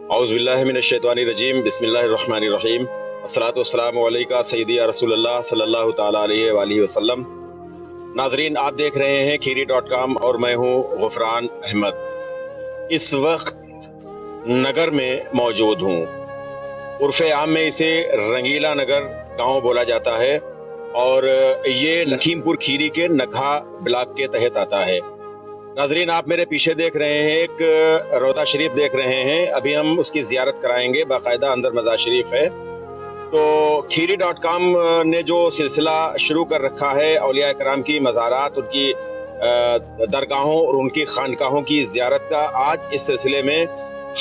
औज़ुबिल्लाहिमिनश्शैतानिर्रजीम बिस्मिल्लाहिर्रहमानिर्रहीम अस्सलातु वस्सलामु अलैका सय्यदी या रसूलल्लाह सल्लल्लाहु तआला अलैहि वालिहि वसल्लम। नाज़रीन, आप देख रहे हैं खीरी.com और मैं हूँ गुफरान अहमद। इस वक्त नगर में मौजूद हूँ। उर्फ़े आम में इसे रंगीला नगर गांव बोला जाता है और ये लखीमपुर खीरी के नगहा ब्लॉक के तहत आता है। नाजरीन, आप मेरे पीछे देख रहे हैं, एक रोज़ा शरीफ देख रहे हैं। अभी हम उसकी ज़ियारत कराएंगे, बाकायदा अंदर मज़ार शरीफ है। तो खीरी.com ने जो सिलसिला शुरू कर रखा है औलिया कराम की मज़ारात, उनकी दरगाहों और उनकी खानकाहों की ज़ियारत का, आज इस सिलसिले में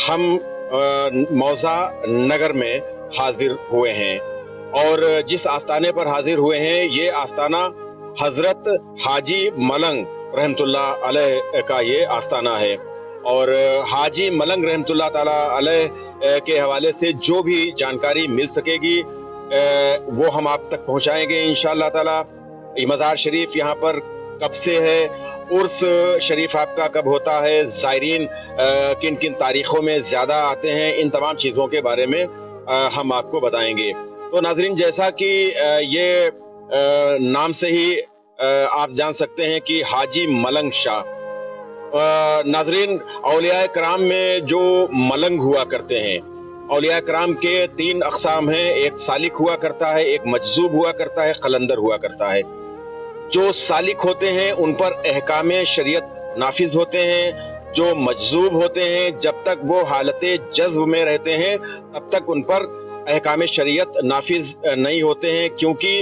हम मौज़ा नगर में हाजिर हुए हैं और जिस आस्ताने पर हाजिर हुए हैं, ये आस्ताना हज़रत हाजी मलंग रहमतुल्लाह अलैह का ये आस्ताना है। और हाजी मलंग रहमतुल्लाह ताला अलैह के हवाले से जो भी जानकारी मिल सकेगी वो हम आप तक पहुंचाएंगे इंशाअल्लाह ताला। ये मज़ार शरीफ यहाँ पर कब से है, उर्स शरीफ आपका कब होता है, ज़ायरीन किन किन तारीखों में ज़्यादा आते हैं, इन तमाम चीज़ों के बारे में हम आपको बताएंगे। तो नाजरीन, जैसा कि ये नाम से ही आप जान सकते हैं कि हाजी मलंग शाह, नाजरीन, औलिया कराम में जो मलंग हुआ करते हैं, औलिया कराम के 3 अक़साम हैं। एक सालिक हुआ करता है, एक मजज़ूब हुआ करता है, कलंदर हुआ करता है। जो सालिक होते हैं उन पर अहकाम शरीयत नाफिज होते हैं। जो मजज़ूब होते हैं, जब तक वो हालत जज्ब में रहते हैं तब तक उन पर अहकाम शरीयत नाफिज नहीं होते हैं, क्योंकि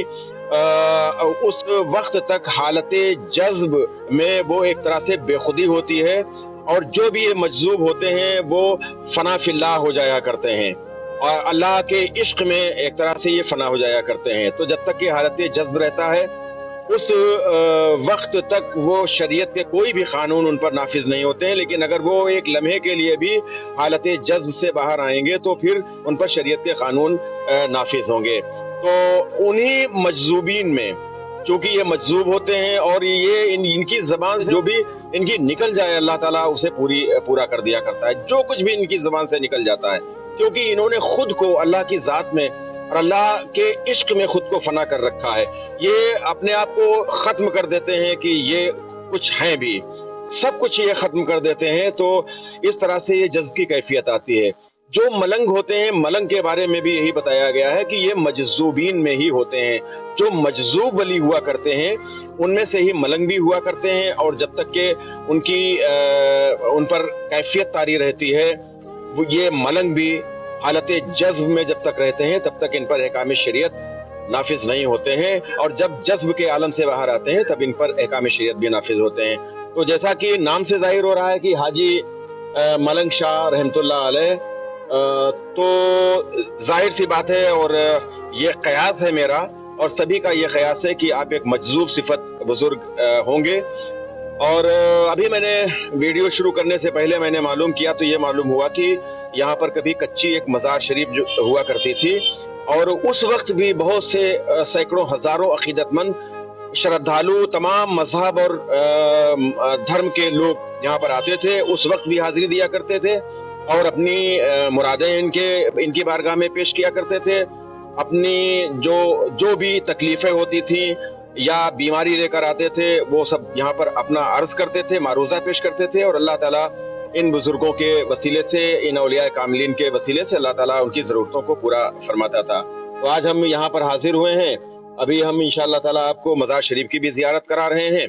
उस वक्त तक हालत जज्ब में वो एक तरह से बेखुदी होती है और जो भी ये मजज़ूब होते हैं वो फना फिल्लाह हो जाया करते हैं और अल्लाह के इश्क में एक तरह से ये फना हो जाया करते हैं। तो जब तक ये हालत जज्ब रहता है, उस वक्त तक वो शरीयत के कोई भी कानून उन पर नाफिज नहीं होते हैं। लेकिन अगर वो एक लम्हे के लिए भी हालत जज्ब से बाहर आएंगे तो फिर उन पर शरीयत के कानून नाफिज होंगे। तो उन्हीं मजज़ूबीन में, क्योंकि ये मजज़ूब होते हैं और ये इनकी ज़बान से जो भी इनकी निकल जाए, अल्लाह ताला उसे पूरा कर दिया करता है। जो कुछ भी इनकी ज़बान से निकल जाता है, क्योंकि इन्होंने खुद को अल्लाह की ज़ात में और अल्लाह के इश्क में खुद को फना कर रखा है। ये अपने आप को ख़त्म कर देते हैं कि ये कुछ हैं भी, सब कुछ ये ख़त्म कर देते हैं। तो इस तरह से ये जज्ब की कैफियत आती है। जो मलंग होते हैं, मलंग के बारे में भी यही बताया गया है कि ये मजज़ूबीन में ही होते हैं। जो मजज़ूब वली हुआ करते हैं उनमें से ही मलंग भी हुआ करते हैं और जब तक के उनकी उन पर कैफियत तारी रहती है, वो ये मलंग भी हालत जज्ब में जब तक रहते हैं तब तक इन पर अहकाम शरीयत नाफिज नहीं होते हैं और जब जज्ब के आलम से बाहर आते हैं तब इन पर अहकाम शरीयत भी नाफिज होते हैं। तो जैसा कि नाम से जाहिर हो रहा है कि हाजी मलंग शाह रहमतुल्लाह अलैह, तो जाहिर सी बात है और ये कयास है मेरा और सभी का ये कयास है कि आप एक मजज़ूब सिफत बुजुर्ग होंगे। और अभी मैंने वीडियो शुरू करने से पहले मैंने मालूम किया तो ये मालूम हुआ कि यहाँ पर कभी कच्ची एक मज़ार शरीफ जो हुआ करती थी और उस वक्त भी बहुत से सैकड़ों हज़ारों अकीदतमंद श्रद्धालु, तमाम मजहब और धर्म के लोग यहाँ पर आते थे। उस वक्त भी हाजिरी दिया करते थे और अपनी मुरादें इनकी बारगाह में पेश किया करते थे। अपनी जो भी तकलीफ़ें होती थी या बीमारी लेकर आते थे, वो सब यहाँ पर अपना अर्ज करते थे, मारूज़ा पेश करते थे और अल्लाह ताला इन बुजुर्गों के वसीले से, इन औलिया कामिलीन के वसीले से अल्लाह ताला उनकी ज़रूरतों को पूरा फरमाता था। तो आज हम यहाँ पर हाजिर हुए हैं। अभी हम इंशाअल्लाह ताला आपको मज़ार शरीफ की भी ज़ियारत करा रहे हैं।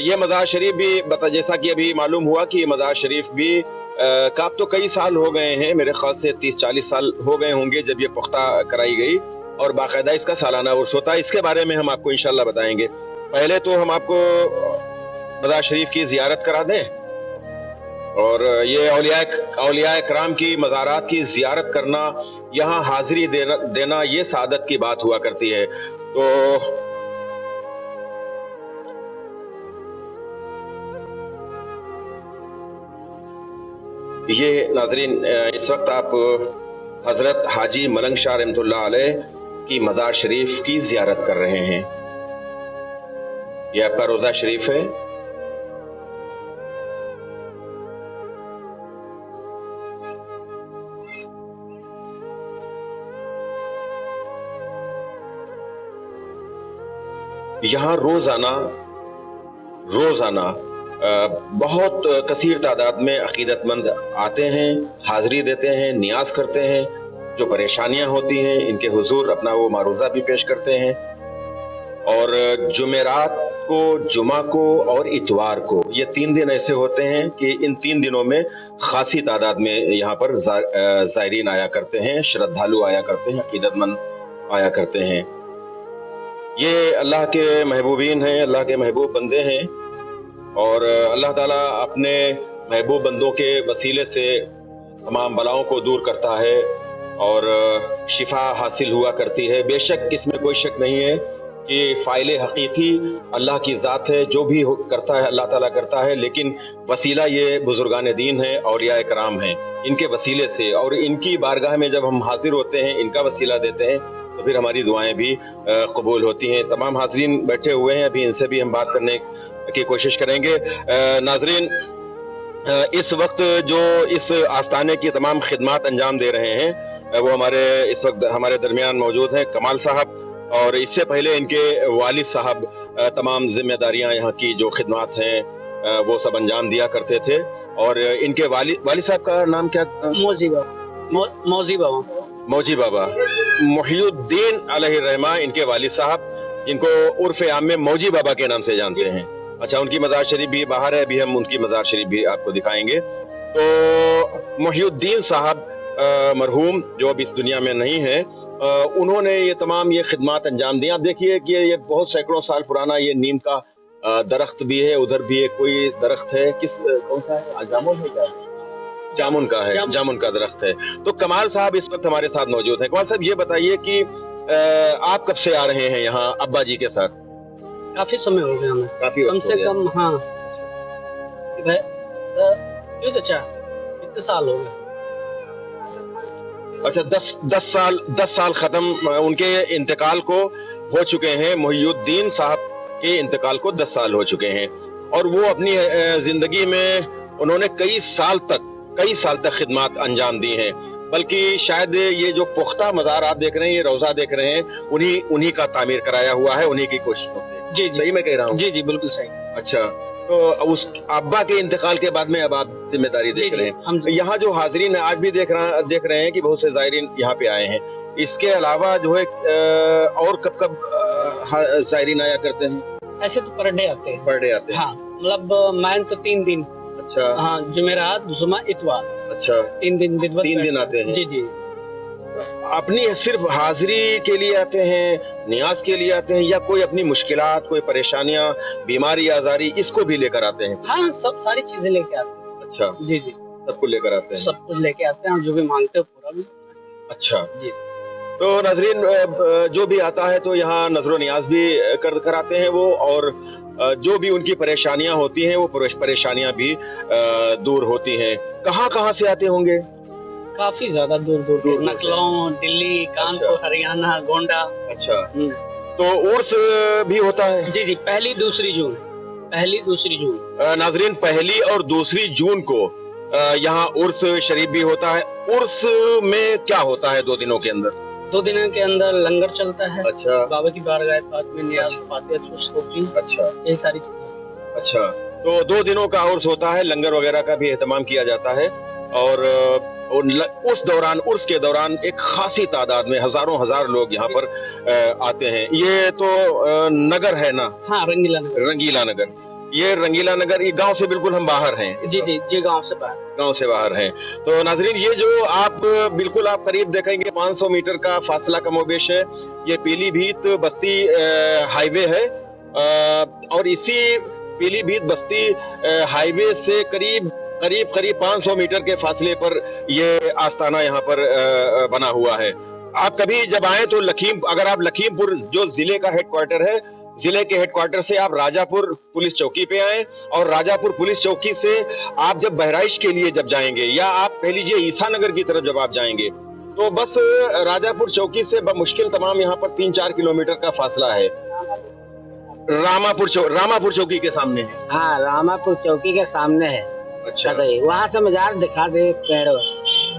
ये मज़ार शरीफ भी जैसा कि अभी मालूम हुआ कि ये मज़ार शरीफ भी का अब तो कई साल हो गए हैं, मेरे ख्याल से 30-40 साल हो गए होंगे जब ये पुख्ता कराई गई और बाकायदा इसका सालाना उर्स होता है। इसके बारे में हम आपको इंशाअल्लाह बताएंगे। पहले तो हम आपको मज़ार शरीफ की ज़ियारत करा दें और ये औलिया कराम की मज़ारात की ज़ियारत करना, यहाँ हाजिरी देना ये सादत की बात हुआ करती है। तो ये नाज़रीन, इस वक्त आप हज़रत हाजी मलंग शाह रहमतुल्लाह अलैह की मज़ार शरीफ की ज़ियारत कर रहे हैं। ये आपका रोज़ा शरीफ है। यहाँ रोजाना بہت کثیر تعداد میں عقیدت مند آتے ہیں، حاضری دیتے ہیں، نیاز کرتے ہیں، جو پریشانیاں ہوتی ہیں ان کے حضور اپنا وہ معروضہ بھی پیش کرتے ہیں، اور جمعرات کو، جمعہ کو اور اتوار کو، یہ 3 دن ایسے ہوتے ہیں کہ ان 3 دنوں میں خاصی تعداد میں یہاں پر زائرین آیا کرتے ہیں، شردھالو آیا کرتے ہیں، عقیدت مند آیا کرتے ہیں۔ یہ اللہ کے محبوبین ہیں، اللہ کے محبوب بندے ہیں، اور اللہ تعالیٰ اپنے محبوب بندوں کے وسیلے سے تمام بلاؤں کو دور کرتا ہے اور شفا حاصل ہوا کرتی ہے۔ بے شک اس میں کوئی شک نہیں ہے کہ فاعل حقیقی اللہ کی ذات ہے، جو بھی کرتا ہے اللہ تعالیٰ کرتا ہے، لیکن وسیلہ یہ بزرگان دین ہیں، اولیاء کرام ہیں، ان کے وسیلے سے اور ان کی بارگاہ میں جب ہم حاضر ہوتے ہیں، ان کا وسیلہ دیتے ہیں، تو پھر ہماری دعائیں بھی قبول ہوتی ہیں۔ تمام حاضرین بیٹھے ہوئے ہیں، ابھی ان سے بھی ہم بات کرنے کی کوشش کریں گے۔ ناظرین، اس وقت جو اس آستانے کی تمام خدمات انجام دے رہے ہیں وہ ہمارے اس وقت ہمارے درمیان موجود ہیں کمال صاحب، اور اس سے پہلے ان کے والد صاحب تمام ذمہ داریاں یہاں کی جو خدمات ہیں وہ سب انجام دیا کرتے تھے، اور ان کے والد صاحب کا نام کیا؟ موجی بابا محی الدین علیہ الرحمہ، ان کے والد صاحب، جن کو عرف عام میں موجی بابا کے نام سے جانتے ہیں۔ اچھا، ان کی مزار شریف بھی باہر ہے، ابھی ہم ان کی مزار شریف بھی آپ کو دکھائیں گے۔ تو محی الدین صاحب مرحوم جو اب اس دنیا میں نہیں ہیں، انہوں نے یہ تمام یہ خدمات انجام دی۔ آپ دیکھیے کہ یہ بہت سینکڑوں سال پرانا یہ نیم کا درخت بھی ہے، ادھر بھی ایک کوئی درخت ہے، کون سا ہے؟ جامن کا ہے، جامن کا درخت ہے۔ تو کمال صاحب اس وقت ہمارے ساتھ موجود ہیں۔ کمال صاحب یہ بتائیے کہ آپ کب سے آ رہے ہیں یہاں ابا جی کے ساتھ؟ کافی سمے ہو گیا ہمیں، کم سے کم ہاں اچھا کتنے سال ہو گئے؟ اچھا 10 سال ختم ان کے انتقال کو ہو چکے ہیں۔ محی الدین صاحب کے انتقال کو 10 سال ہو چکے ہیں، اور وہ اپنی زندگی میں انہوں نے کئی سال تک خدمات انجام دی ہیں، بلکہ شاید یہ جو پختہ مزار آپ دیکھ رہے ہیں، یہ روضہ دیکھ رہے ہیں، انہی کا تعمیر کرایا ہوا ہے، انہی کی کوششوں سے۔ جی صحیح میں کہہ رہا ہوں؟ جی بالکل صحیح۔ اچھا، تو اس ابا کے انتقال کے بعد میں اب آپ ذمہ داری دیکھ رہے ہیں۔ یہاں جو حاضرین آج بھی دیکھ رہے ہیں کہ بہت سے زائرین یہاں پہ آئے ہیں، اس کے علاوہ جو ہے اور کب زائرین آیا کرتے ہیں؟ ایسے تو پر ڈے آتے ہیں، ہاں مطلب مین تو 3 دن۔ اچھا، ہاں جمعرات، جمعہ، اتوار، اچھا 3 دن آتے ہیں۔ جی اپنی صرف حاضری کے لیے آتے ہیں، نیاز کے لیے آتے ہیں، یا کوئی اپنی مشکلات، کوئی پریشانیاں، بیماری آزاری، اس کو بھی لے کر آتے ہیں؟ ہاں، سب ساری چیزیں لے کے آتے ہیں۔ اچھا جی سب کو لے کر آتے ہیں؟ سب کچھ لے کے آتے ہیں، جو بھی مانگتے ہیں پورا بھی۔ اچھا جی، تو ناظرین، جو بھی آتا ہے تو یہاں نظر و نیاز بھی کراتے ہیں وہ، اور جو بھی ان کی پریشانیاں ہوتی ہیں وہ پریشانیاں بھی دور ہوتی ہیں۔ کہاں سے آتے ہوں گے؟ کافی زیادہ دور نکلوں، دلی، کانپور، ہریانہ، گونڈا۔ اچھا، تو عرس بھی ہوتا ہے؟ جی پہلی دوسری جون۔ ناظرین، 1 اور 2 جون کو یہاں عرس شریف بھی ہوتا ہے۔ عرس میں کیا ہوتا ہے 2 دنوں کے اندر؟ 2 دنوں کے اندر لنگر چلتا ہے، اچھا، بابا کی بارگاہ پاک میں نیاز فاتحہ ہوتی، اچھا یہ ساری چیزیں۔ اچھا، تو 2 دنوں کا عرس ہوتا ہے، لنگر وغیرہ کا بھی اہتمام کیا جاتا ہے، اور عرس کے دوران ایک خاصی تعداد میں ہزار لوگ یہاں پر آتے ہیں۔ یہ تو نگر ہے نا؟ ہاں، رنگیلا نگر۔ یہ رنگیلا نگر، یہ گاؤں سے بالکل ہم باہر ہیں؟ جی گاؤں سے باہر ہیں۔ تو ناظرین، یہ جو آپ بالکل آپ قریب دیکھیں گے 500 میٹر کا فاصلہ کم و بیش ہے، یہ پیلی بھیت بستی ہائی وے ہے، اور اسی پیلی بھیت بستی ہائی وے سے قریب 500 میٹر کے فاصلے پر یہ آستانہ یہاں پر بنا ہوا ہے۔ آپ کبھی جب آئیں تو اگر آپ لکھیم پور جو ضلع کا ہیڈ کوارٹر ہے، ضلع کے ہیڈ کوارٹر سے آپ راجہ پور پولیس چوکی پہ آئیں، اور راجہ پور پولیس چوکی سے آپ جب بہرائش کے لیے جب جائیں گے، یا آپ کہہ لیجیے عیسیٰ نگر کی طرف جب آپ جائیں گے، تو بس راجہ پور چوکی سے بمشکل تمام یہاں پر 3-4 کلومیٹر کا فاصلہ ہے۔ راما پور چوکی کے سامنے ہے۔ ہاں، راما پور چوکی کے سامنے ہے۔ اچھا، وہاں سے مزار دکھا دے پیڑ۔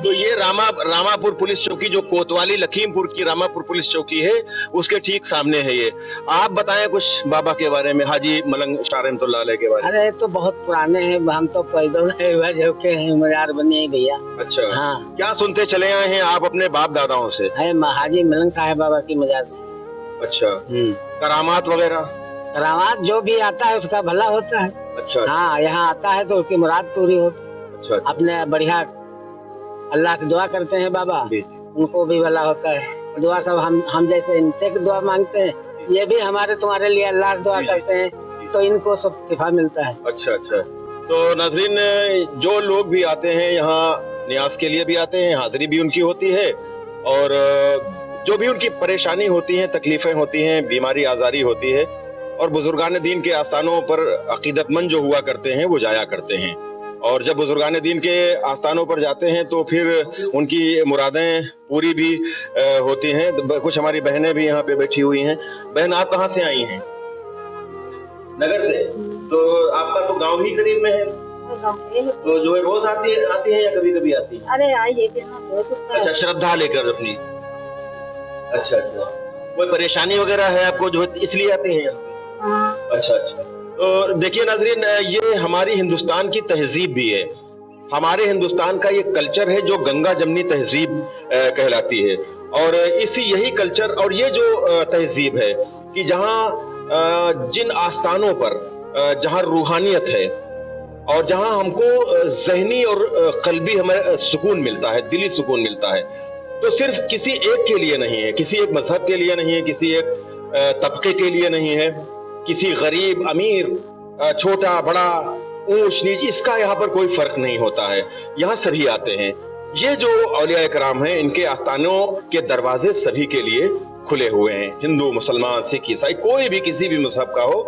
तो ये रामापुर पुलिस चौकी जो कोतवाली लखीमपुर की रामापुर पुलिस चौकी है, उसके ठीक सामने है ये। आप बताएं कुछ बाबा के बारे में, हाजी मलंग शाह रहमतुल्लाह अलैह के बारे में। अरे तो बहुत पुराने हैं, हम तो पैदल के हैं, मजार बने हैं भैया। अच्छा, हाँ। क्या सुनते चले आए हैं आप अपने बाप दादाओं से? है हाजी मलंग साहब बाबा की मजार। अच्छा, करामात वगैरह? करामात जो भी आता है उसका भला होता है। अच्छा। हाँ, यहाँ आता है तो उसकी मुराद पूरी होती है। अच्छा। अपने बढ़िया अल्लाह की दुआ करते हैं बाबा, उनको भी भला होता है। दुआ सब हम जैसे इनसे की दुआ मांगते हैं, ये भी हमारे तुम्हारे लिए अल्लाह की दुआ करते हैं, तो इनको सब शिफा मिलता है। अच्छा अच्छा। तो नाज़रीन, जो लोग भी आते हैं यहाँ नियाज के लिए भी आते हैं, हाजिरी भी उनकी होती है, और जो भी उनकी परेशानी होती है, तकलीफें होती हैं, बीमारी आजारी होती है, और बुजुर्गान दीन के आस्थानों पर अकीदतमंद जो हुआ करते हैं वो जाया करते हैं। और जब बुजुर्गान दीन के आस्थानों पर जाते हैं तो फिर उनकी मुरादें पूरी भी होती हैं। कुछ हमारी बहनें भी यहाँ पे बैठी हुई हैं। बहन, आप कहाँ से आई हैं? नगर से। तो आपका तो गांव ही करीब में है, तो जो है रोज आती है या कभी कभी आती है? अरे आइए। अच्छा, श्रद्धा लेकर अपनी। अच्छा अच्छा। कोई परेशानी वगैरह है आपको जो इसलिए आते हैं? अच्छा अच्छा। तो देखिए नाज़रीन, ये हमारी हिंदुस्तान की तहजीब भी है, हमारे हिंदुस्तान का ये कल्चर है जो गंगा जमनी तहजीब कहलाती है। और इसी यही कल्चर और ये जो तहजीब है कि जहाँ जिन आस्थानों पर जहाँ रूहानियत है और जहाँ हमको ज़हनी और क़ल्बी हमें सुकून मिलता है, दिली सुकून मिलता है, तो सिर्फ किसी एक के लिए नहीं है, किसी एक मजहब के लिए नहीं है, किसी एक तबके के लिए नहीं है, किसी गरीब अमीर, छोटा बड़ा, ऊंच नीच, इसका यहाँ पर कोई फर्क नहीं होता है। यहाँ सभी आते हैं। ये जो औलिया कराम हैं, इनके आस्थानों के दरवाजे सभी के लिए खुले हुए हैं। हिंदू, मुसलमान, सिख, ईसाई, कोई भी किसी भी मजहब का हो,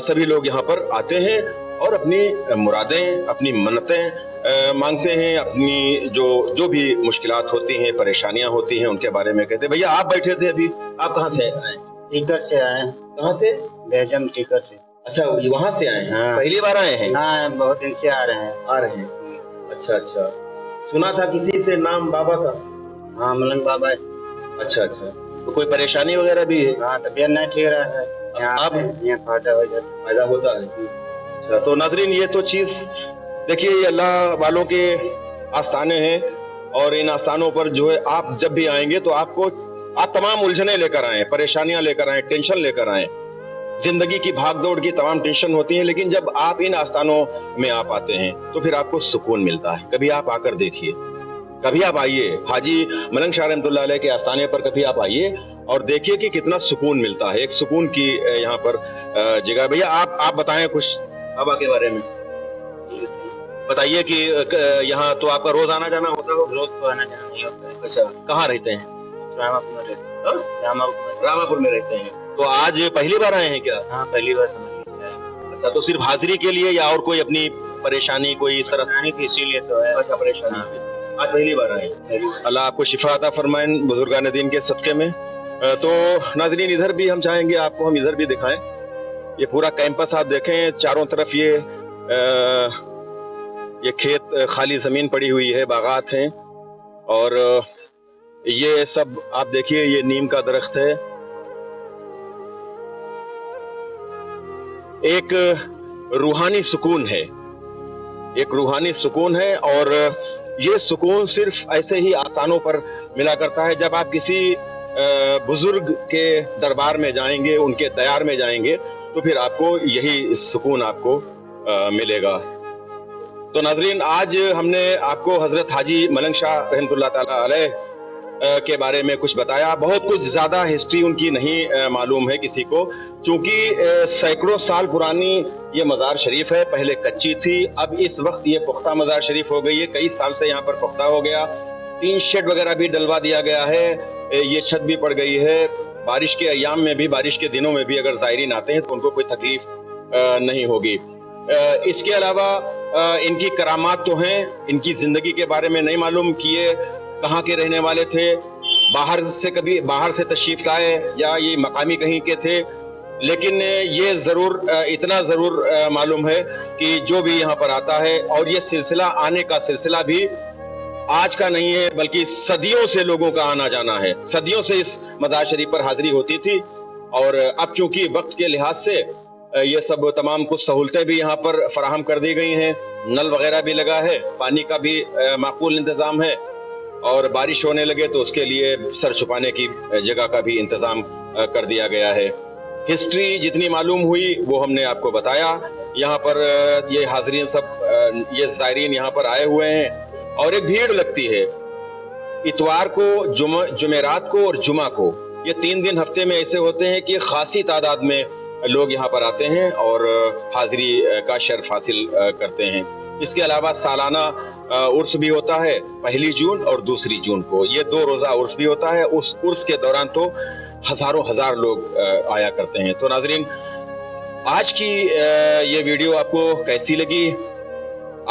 सभी लोग यहाँ पर आते हैं और अपनी मुरादें, अपनी मन्नतें मांगते हैं, अपनी जो भी मुश्किलात होती हैं, परेशानियां होती हैं, उनके बारे में कहते हैं। भैया, आप बैठे थे अभी, आप कहाँ से आए? टीकर से आए। कहाँ से? बेजम टीकर से। अच्छा, वहाँ से आए हैं? हाँ। पहली बार आए हैं? हाँ, बहुत दिन से आ रहे हैं। अच्छा अच्छा। सुना था किसी से नाम बाबा का? हाँ, मलंग बाबा। अच्छा अच्छा। तो कोई परेशानी वगैरह भी है? हाँ, तबीयत नहीं ठीक रहा है, यहाँ फायदा होता है। अच्छा, तो नाज़रीन, ये तो चीज देखिए, ये अल्लाह वालों के आस्थाने हैं, और इन आस्थानों पर जो है आप जब भी आएंगे तो आप तमाम उलझने लेकर आए, परेशानियां लेकर आए, टेंशन लेकर आए। जिंदगी की भागदौड़ की तमाम टेंशन होती है, लेकिन जब आप इन आस्थानों में आप आते हैं तो फिर आपको सुकून मिलता है। कभी आप आकर देखिए, कभी आप आइए हाजी मलंग शाह रहमतुल्लाह अलैह के आस्थाने पर, कभी आप आइए और देखिए कि कितना सुकून मिलता है। एक सुकून की यहाँ पर जगह। भैया, आप बताएं कुछ बाबा के बारे में, बताइए कि यहाँ तो आपका रोज आना जाना होता हो? रोज तो आना जाना नहीं होता है। अच्छा, कहाँ रहते हैं? रामापुर में रहते हैं। रामापुर में रहते हैं। तो आज पहली बार आए हैं क्या? हाँ, पहली बार समझ लीजिए। अच्छा, तो सिर्फ हाजिरी के लिए या और कोई अपनी परेशानी कोई इस तरह? इसीलिए तो है। अच्छा, परेशानी। आज पहली बार आए। अल्लाह आपको शिफा अता फरमाए बुजुर्गान दीन के सदके में। तो नाज़रीन, इधर भी हम चाहेंगे आपको हम इधर भी दिखाएं। ये पूरा कैंपस आप देखें, चारों तरफ ये खेत, खाली जमीन पड़ी हुई है, बागात हैं, और ये सब आप देखिए, ये नीम का दरख्त है। एक रूहानी सुकून है, एक रूहानी सुकून है, और ये सुकून सिर्फ ऐसे ही आस्थानों पर मिला करता है। जब आप किसी बुजुर्ग के दरबार में जाएंगे, उनके दयार में जाएंगे, तो फिर आपको यही सुकून आपको मिलेगा। तो नाज़रीन, आज हमने आपको हजरत हाजी मलंग शाह रहमतुल्लाह ताला अलैह के बारे में कुछ बताया। बहुत कुछ ज़्यादा हिस्ट्री उनकी नहीं मालूम है किसी को, क्योंकि सैकड़ों साल पुरानी ये मज़ार शरीफ है। पहले कच्ची थी, अब इस वक्त ये पुख्ता मज़ार शरीफ हो गई है। कई साल से यहाँ पर पुख्ता हो गया, टीन शेड वगैरह भी डलवा दिया गया है, ये छत भी पड़ गई है। बारिश के अयाम में भी, बारिश के दिनों में भी अगर ज़ायरीन आते हैं तो उनको कोई तकलीफ नहीं होगी। इसके अलावा इनकी करामात तो हैं, इनकी ज़िंदगी के बारे में नहीं मालूम कि ये कहाँ के रहने वाले थे, बाहर से तशरीफ लाए या ये मकामी कहीं के थे। लेकिन ये ज़रूर इतना ज़रूर मालूम है कि जो भी यहाँ पर आता है, और ये सिलसिला आने का सिलसिला भी آج کا نہیں ہے بلکہ صدیوں سے لوگوں کا آنا جانا ہے. صدیوں سے اس مزار شریف پر حاضری ہوتی تھی اور اب چونکہ وقت کے لحاظ سے یہ سب تمام کچھ سہولتیں بھی یہاں پر فراہم کر دی گئی ہیں. نل وغیرہ بھی لگا ہے, پانی کا بھی معقول انتظام ہے, اور بارش ہونے لگے تو اس کے لیے سر چھپانے کی جگہ کا بھی انتظام کر دیا گیا ہے. ہسٹری جتنی معلوم ہوئی وہ ہم نے آپ کو بتایا. یہاں پر یہ حاضرین سب یہ زائرین یہاں پر آئے ہوئے ہیں اور ایک بھیڑ لگتی ہے اتوار کو, جمعرات کو اور جمعہ کو. یہ 3 دن ہفتے میں ایسے ہوتے ہیں کہ خاصی تعداد میں لوگ یہاں پر آتے ہیں اور حاضری کا شرف حاصل کرتے ہیں. اس کے علاوہ سالانہ عرس بھی ہوتا ہے 1 جون اور 2 جون کو. یہ 2 روزہ عرس بھی ہوتا ہے. اس عرس کے دوران تو ہزاروں ہزار لوگ آیا کرتے ہیں. تو ناظرین, آج کی یہ ویڈیو آپ کو کیسی لگی؟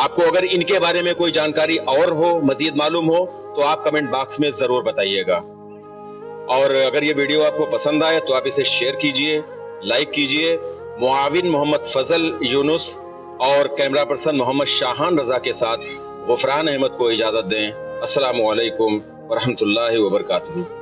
آپ کو اگر ان کے بارے میں کوئی جانکاری اور ہو, مزید معلوم ہو, تو آپ کمنٹ باکس میں ضرور بتائیے گا. اور اگر یہ ویڈیو آپ کو پسند آئے تو آپ اسے شیئر کیجئے, لائک کیجئے. معاون محمد فضل یونس اور کیمرہ پرسن محمد شاہان رضا کے ساتھ غفران احمد کو اجازت دیں. السلام علیکم ورحمۃ اللہ وبرکاتہ.